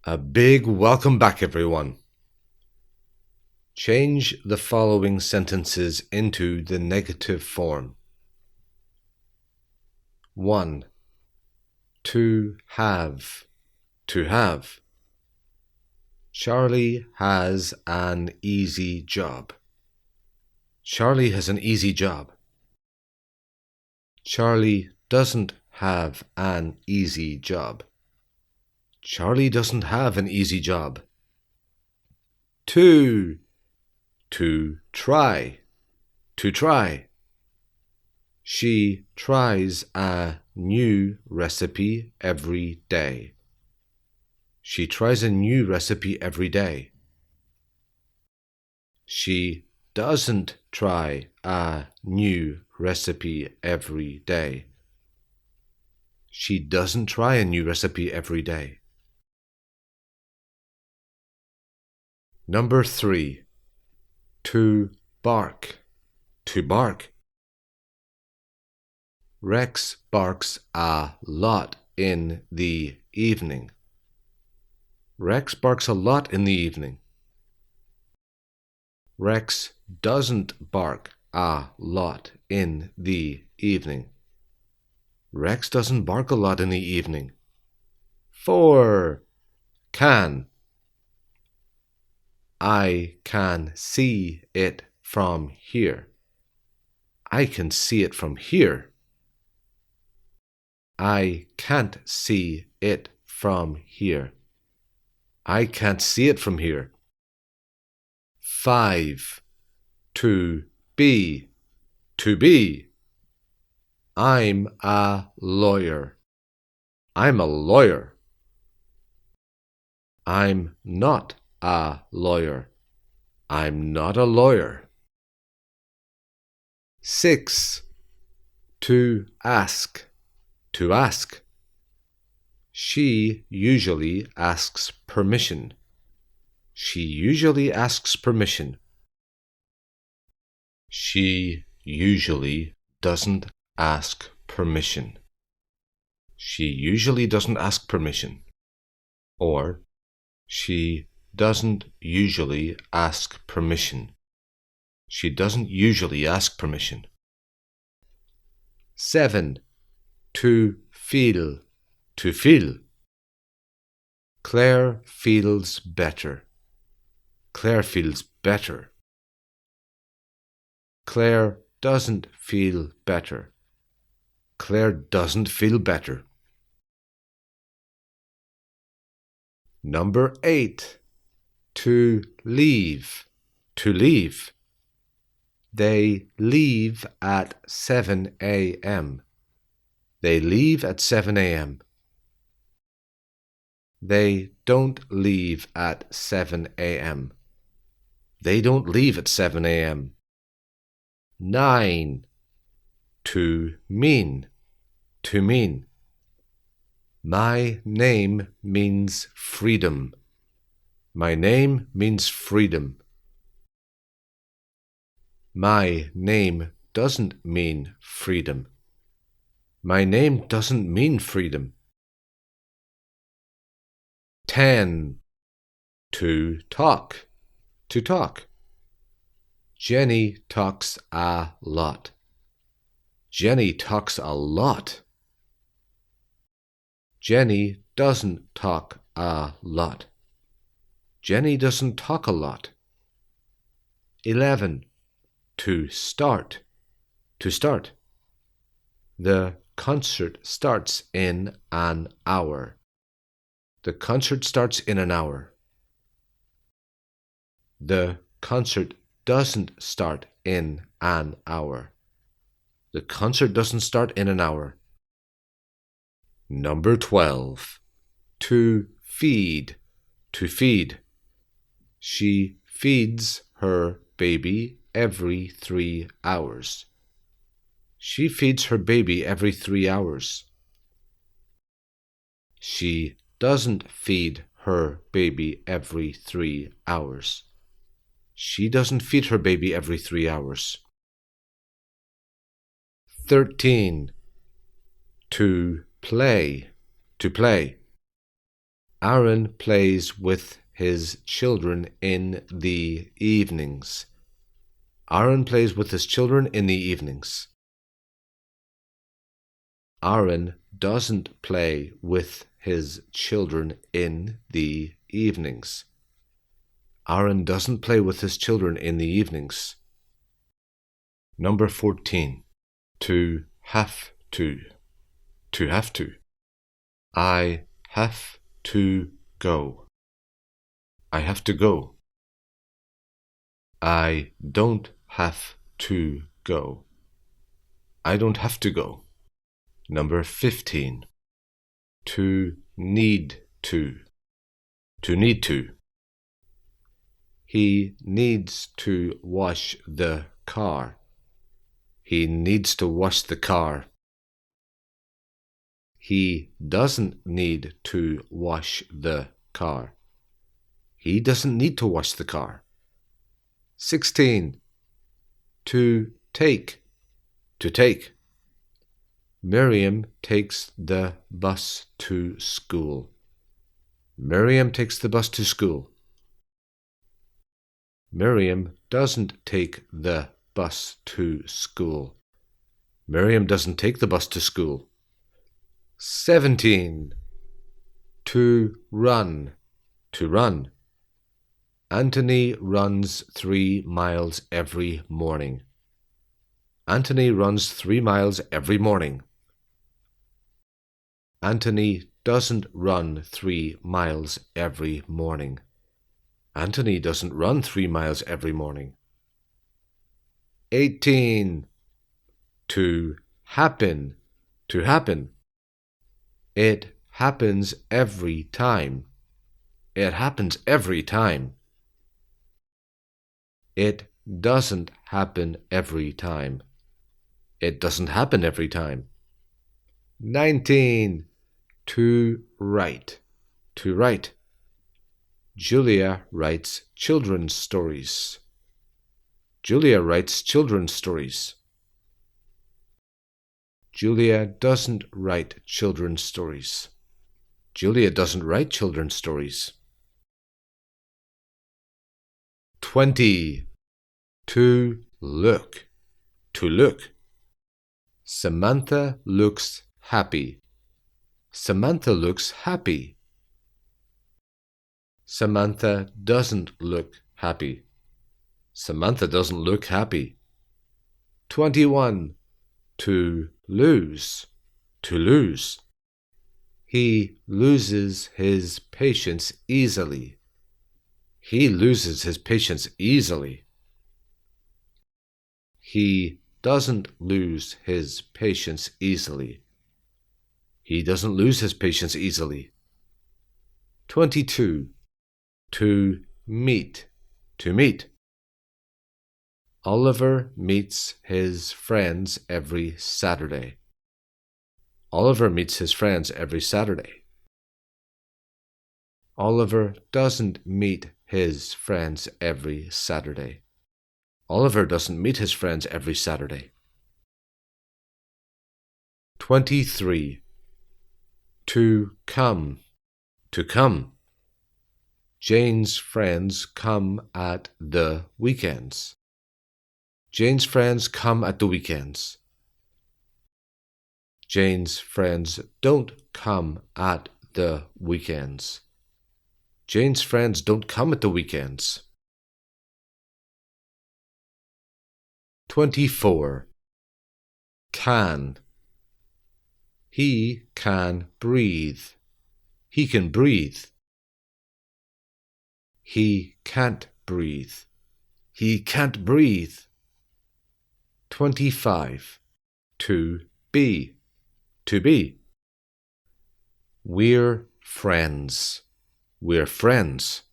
A big welcome back, everyone. Change the following sentences into the negative form. 1. To have. To have. Charlie has an easy job. Charlie has an easy job. Charlie doesn't have an easy job. Charlie doesn't have an easy job. 2. To try. To try. She tries a new recipe every day. She tries a new recipe every day. She doesn't try a new recipe every day. She doesn't try a new recipe every day. Number 3. To bark. To bark. Rex barks a lot in the evening. Rex barks a lot in the evening. Rex doesn't bark a lot in the evening. Rex doesn't bark a lot in the evening. 4. Can. I can see it from here. I can see it from here. I can't see it from here. I can't see it from here. 5. To be. To be. I'm a lawyer. I'm a lawyer. I'm not a lawyer. I'm not a lawyer. 6. To ask. To ask. She usually asks permission. She usually asks permission. She usually doesn't ask permission. She usually doesn't ask permission. Or, she doesn't usually ask permission. She doesn't usually ask permission. 7. To feel. To feel. Claire feels better. Claire feels better. Claire doesn't feel better. Claire doesn't feel better. Number 8. To leave. To leave. They leave at 7 a.m. They leave at 7 a.m. They don't leave at 7 a.m. They don't leave at 7 a.m. 9. To mean. To mean. My name means freedom. My name means freedom. My name doesn't mean freedom. My name doesn't mean freedom. 10. To talk. To talk. Jenny talks a lot. Jenny talks a lot. Jenny doesn't talk a lot. Jenny doesn't talk a lot. 11. To start. To start. The concert starts in an hour. The concert starts in an hour. The concert doesn't start in an hour. The concert doesn't start in an hour. Number 12. To feed. To feed. She feeds her baby every 3 hours. She feeds her baby every 3 hours. She doesn't feed her baby every 3 hours. She doesn't feed her baby every 3 hours. 13. To play. To play. Aaron plays with his children in the evenings. Aaron plays with his children in the evenings. Aaron doesn't play with his children in the evenings. Aaron doesn't play with his children in the evenings. Number 14. To have to. To have to. I have to go. I have to go. I don't have to go. I don't have to go. Number 15. To need to. To need to. He needs to wash the car. He needs to wash the car. He doesn't need to wash the car. He doesn't need to wash the car. 16. To take. To take. Miriam takes the bus to school. Miriam takes the bus to school. Miriam doesn't take the bus to school. Miriam doesn't take the bus to school. 17. To run. To run. Anthony runs 3 miles every morning. Anthony runs 3 miles every morning. Anthony doesn't run 3 miles every morning. Anthony doesn't run 3 miles every morning. 18. To happen. To happen. It happens every time. It happens every time. It doesn't happen every time. It doesn't happen every time. 19. To write. To write. Julia writes children's stories. Julia writes children's stories. Julia doesn't write children's stories. Julia doesn't write children's stories. 20. To look. To look. Samantha looks happy. Samantha looks happy. Samantha doesn't look happy. Samantha doesn't look happy. 21. To lose. To lose. He loses his patience easily. He loses his patience easily. He doesn't lose his patience easily. He doesn't lose his patience easily. 22. To meet. To meet. Oliver meets his friends every Saturday. Oliver meets his friends every Saturday. Oliver doesn't meet his friends every Saturday. Oliver doesn't meet his friends every Saturday. 23. To come. To come. Jane's friends come at the weekends. Jane's friends come at the weekends. Jane's friends don't come at the weekends. Jane's friends don't come at the weekends. 24. Can. He can breathe. He can breathe. He can't breathe. He can't breathe. 25. To be. To be. We're friends. We're friends.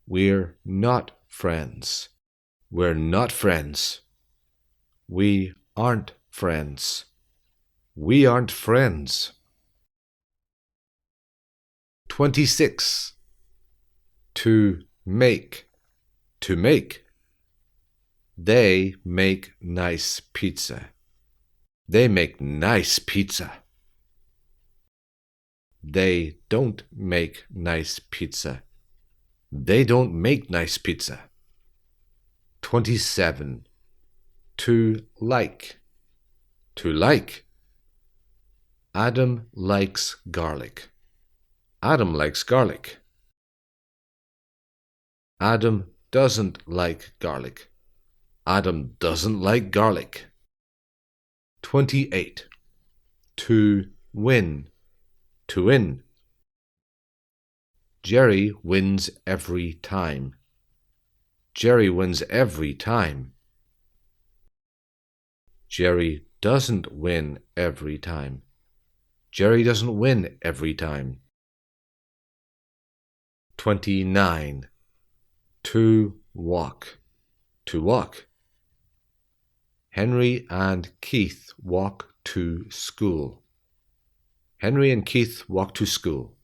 We're not friends. We're not friends. We aren't friends. We aren't friends. 26. To make. To make. They make nice pizza. They make nice pizza. They don't make nice pizza. They don't make nice pizza. 27. To like. To like. Adam likes garlic. Adam likes garlic. Adam doesn't like garlic. Adam doesn't like garlic. 28. To win. To win. Jerry wins every time. Jerry wins every time. Jerry doesn't win every time. Jerry doesn't win every time. 29. To walk. To walk. Henry and Keith walk to school. Henry and Keith walk to school.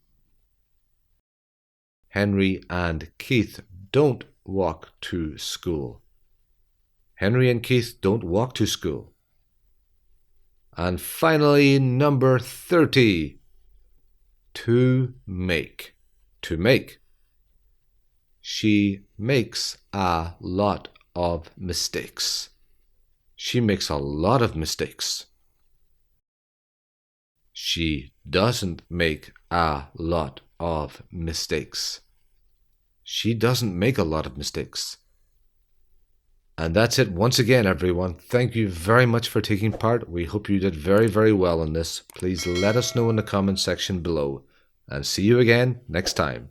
Henry and Keith don't walk to school. Henry and Keith don't walk to school. And finally, number 30. To make. To make. She makes a lot of mistakes. She makes a lot of mistakes. She doesn't make a lot of mistakes. She doesn't make a lot of mistakes. And that's it once again, everyone. Thank you very much for taking part. We hope you did very, very well in this. Please let us know in the comment section below. And see you again next time.